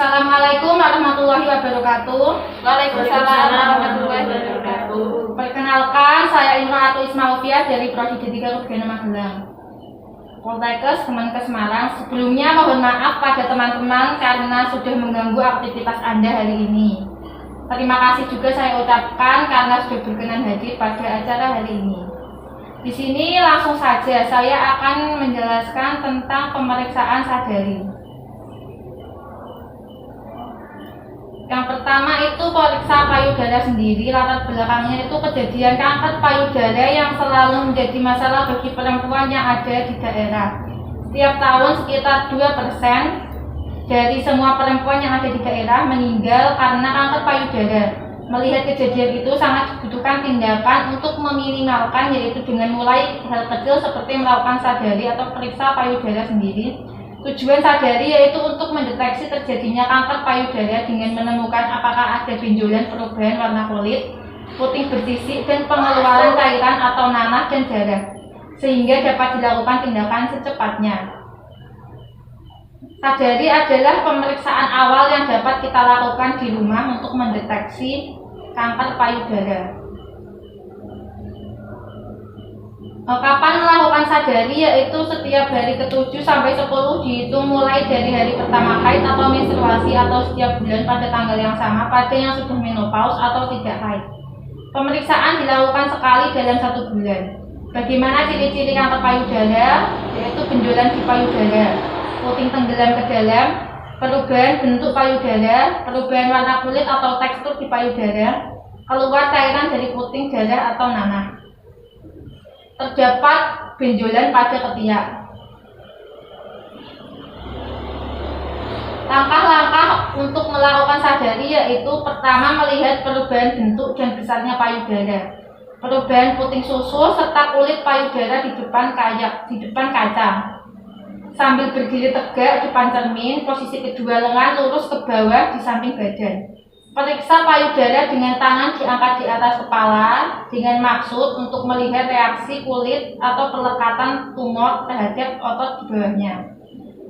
Assalamualaikum warahmatullahi wabarakatuh. Waalaikumsalam warahmatullahi wabarakatuh. Perkenalkan, saya Imratu Ismailfiah dari Prodi D3 UGM Magelang, Poltekkes Kemenkes Semarang. Sebelumnya mohon maaf pada teman-teman karena sudah mengganggu aktivitas Anda hari ini. Terima kasih juga saya ucapkan karena sudah berkenan hadir pada acara hari ini. Di sini langsung saja saya akan menjelaskan tentang pemeriksaan sadari. Yang pertama itu periksa payudara sendiri. Latar belakangnya itu kejadian kanker payudara yang selalu menjadi masalah bagi perempuan yang ada di daerah. Setiap tahun sekitar 2% dari semua perempuan yang ada di daerah meninggal karena kanker payudara. Melihat kejadian itu sangat dibutuhkan tindakan untuk meminimalkan, yaitu dengan mulai hal kecil seperti melakukan sadari atau periksa payudara sendiri. Tujuan sadari yaitu untuk mendeteksi terjadinya kanker payudara dengan menemukan apakah ada benjolan, perubahan warna kulit, puting bersisik, dan pengeluaran cairan atau nanah dan darah, sehingga dapat dilakukan tindakan secepatnya. Sadari adalah pemeriksaan awal yang dapat kita lakukan di rumah untuk mendeteksi kanker payudara. Kapan melakukan sadari? Yaitu setiap hari ke-7 sampai 10 dihitung mulai dari hari pertama haid atau menstruasi, atau setiap bulan pada tanggal yang sama pada yang sudah menopause atau tidak haid. Pemeriksaan dilakukan sekali dalam 1 bulan. Bagaimana ciri-ciri kanker payudara? Yaitu benjolan di payudara, puting tenggelam ke dalam, perubahan bentuk payudara, perubahan warna kulit atau tekstur di payudara, keluar cairan dari puting, darah atau nanah. Terdapat benjolan pada ketiak. Langkah-langkah untuk melakukan sadari yaitu pertama melihat perubahan bentuk dan besarnya payudara, perubahan puting susu serta kulit payudara di depan kaca. Sambil berdiri tegak depan cermin, posisi kedua lengan lurus ke bawah di samping badan. Periksa payudara dengan tangan diangkat di atas kepala dengan maksud untuk melihat reaksi kulit atau pelekatan tumor terhadap otot di bawahnya.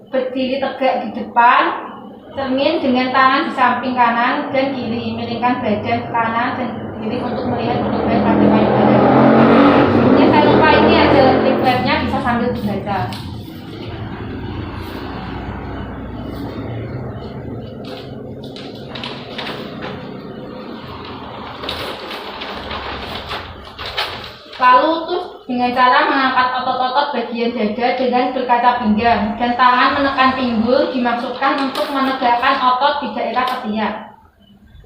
Berdiri tegak di depan cermin dengan tangan di samping kanan dan kiri, miringkan badan ke kanan dan ke kiri untuk melihat perubahan pada payudara. Ini saya lupa, ini ada leafletnya, bisa sambil dibaca. Lalu terus dengan cara mengangkat otot-otot bagian dada dengan berkaca pinggang dan tangan menekan pinggul dimaksudkan untuk menegakkan otot di daerah ketiak.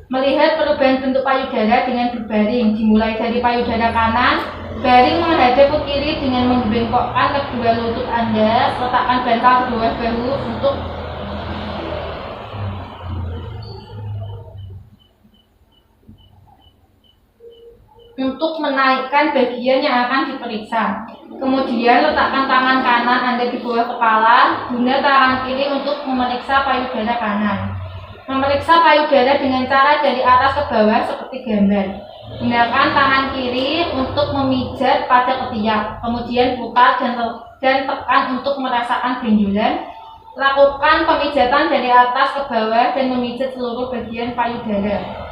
Melihat perubahan bentuk payudara dengan berbaring, dimulai dari payudara kanan, baring menghadap ke kiri dengan membengkokkan kedua lutut Anda, letakkan bantal di bawah bahu untuk menaikkan bagian yang akan diperiksa. Kemudian letakkan tangan kanan Anda di bawah kepala, guna tangan kiri untuk memeriksa payudara kanan. Memeriksa payudara dengan cara dari atas ke bawah seperti gambar. Gunakan tangan kiri untuk memijat pada ketiak, kemudian putar dan tekan untuk merasakan benjolan. Lakukan pemijatan dari atas ke bawah dan memijat seluruh bagian payudara.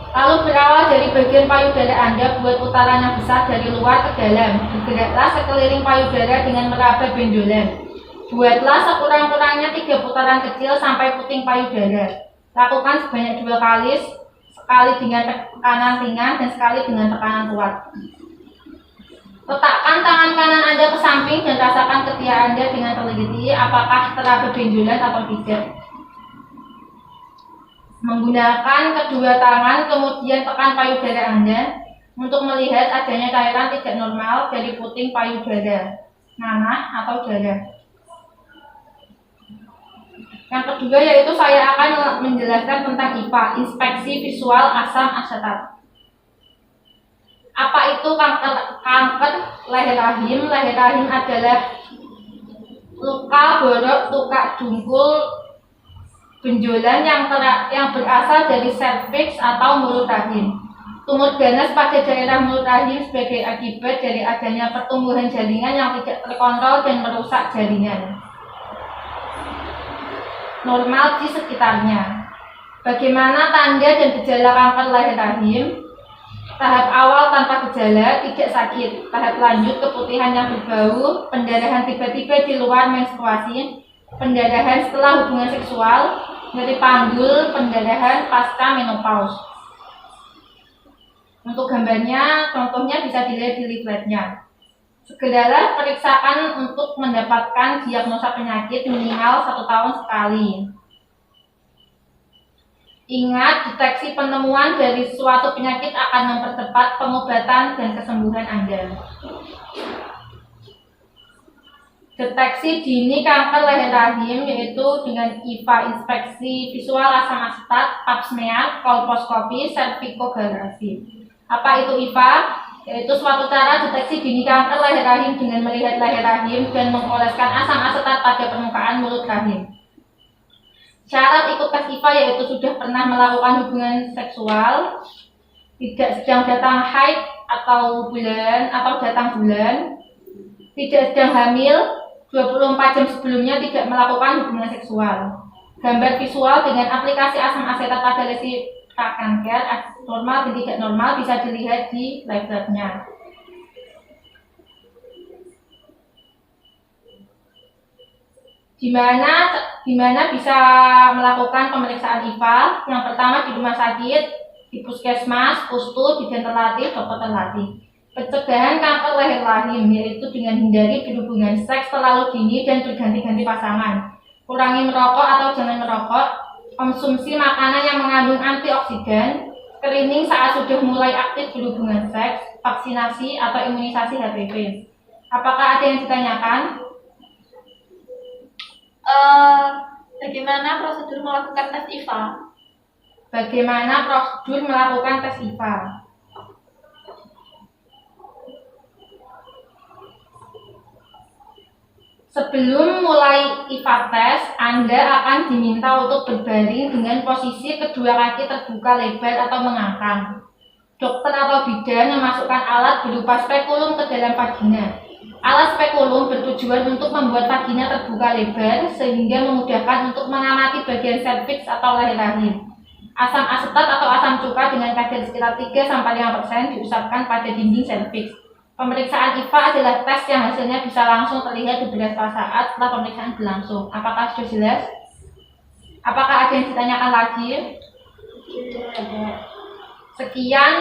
Lalu berawal dari bagian payudara Anda, buat putaran yang besar dari luar ke dalam. Bergeraklah sekeliling payudara dengan meraba benjolan. Buatlah sekurang-kurangnya 3 putaran kecil sampai puting payudara. Lakukan sebanyak 2 kali, sekali dengan tekanan ringan dan sekali dengan tekanan kuat. Letakkan tangan kanan Anda ke samping dan rasakan ketiak Anda dengan teliti apakah teraba benjolan atau tidak. Menggunakan kedua tangan, kemudian tekan payudara Anda untuk melihat adanya cairan tidak normal dari puting payudara, nanah atau darah. Yang kedua yaitu saya akan menjelaskan tentang IPA, inspeksi visual asam asetat. Apa itu kanker leher rahim? Leher rahim adalah luka borok, tukak dungkul, benjolan yang berasal dari serviks atau mulut rahim. Tumor ganas pada daerah mulut rahim sebagai akibat dari adanya pertumbuhan jaringan yang tidak terkontrol dan merusak jaringan. normal di sekitarnya. Bagaimana tanda dan gejala kanker leher rahim? Tahap awal tanpa gejala, tidak sakit. Tahap lanjut keputihan yang berbau, pendarahan tiba-tiba di luar menstruasi, pendarahan setelah hubungan seksual, nyeri panggul, pendarahan pasca menopause. Untuk gambarnya, contohnya bisa dilihat di leafletnya. Segeralah periksakan untuk mendapatkan diagnosa penyakit minimal 1 tahun sekali. Ingat, deteksi penemuan dari suatu penyakit akan mempercepat pengobatan dan kesembuhan Anda. Deteksi dini kanker leher rahim yaitu dengan IVA, inspeksi visual asam asetat, pap smear, kolposkopi, servikografi. Apa itu IVA? Yaitu suatu cara deteksi dini kanker leher rahim dengan melihat leher rahim dan mengoleskan asam asetat pada permukaan mulut rahim. Syarat ikut tes IVA yaitu sudah pernah melakukan hubungan seksual, tidak sedang datang haid atau datang bulan, tidak sedang hamil, 24 jam sebelumnya tidak melakukan hubungan seksual. Gambar visual dengan aplikasi asam asetat pada lesi kanker normal dan tidak normal bisa dilihat di leafletnya. Gimana bisa melakukan pemeriksaan IVA? Yang pertama di rumah sakit, di puskesmas, pustu, bidan terlatih, dokter terlatih. Pencegahan kanker leher rahim yaitu dengan hindari berhubungan seks terlalu dini dan berganti-ganti pasangan. Kurangi merokok atau jangan merokok. Konsumsi makanan yang mengandung antioksidan. Screening saat sudah mulai aktif berhubungan seks. Vaksinasi atau imunisasi HPV. Apakah ada yang ditanyakan? Bagaimana prosedur melakukan tes IVA? Bagaimana prosedur melakukan tes IVA? Sebelum mulai IVA tes, Anda akan diminta untuk berbaring dengan posisi kedua kaki terbuka lebar atau mengangkat. Dokter atau bidan memasukkan alat berupa spekulum ke dalam vagina. Alat spekulum bertujuan untuk membuat vagina terbuka lebar sehingga memudahkan untuk mengamati bagian serviks atau leher rahim. Asam asetat atau asam cuka dengan kadar sekitar 3-5% diusapkan pada dinding serviks. Pemeriksaan IVA adalah tes yang hasilnya bisa langsung terlihat beberapa saat setelah pemeriksaan berlangsung. Apakah sudah jelas? Apakah ada yang ditanyakan lagi? Sekian,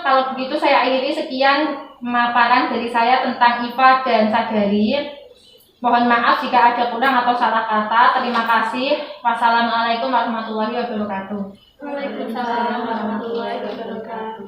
kalau begitu saya akhiri sekian pemaparan dari saya tentang IVA dan Sadari. Mohon maaf jika ada kurang atau salah kata. Terima kasih. Wassalamualaikum warahmatullahi wabarakatuh. Waalaikumsalam warahmatullahi wabarakatuh.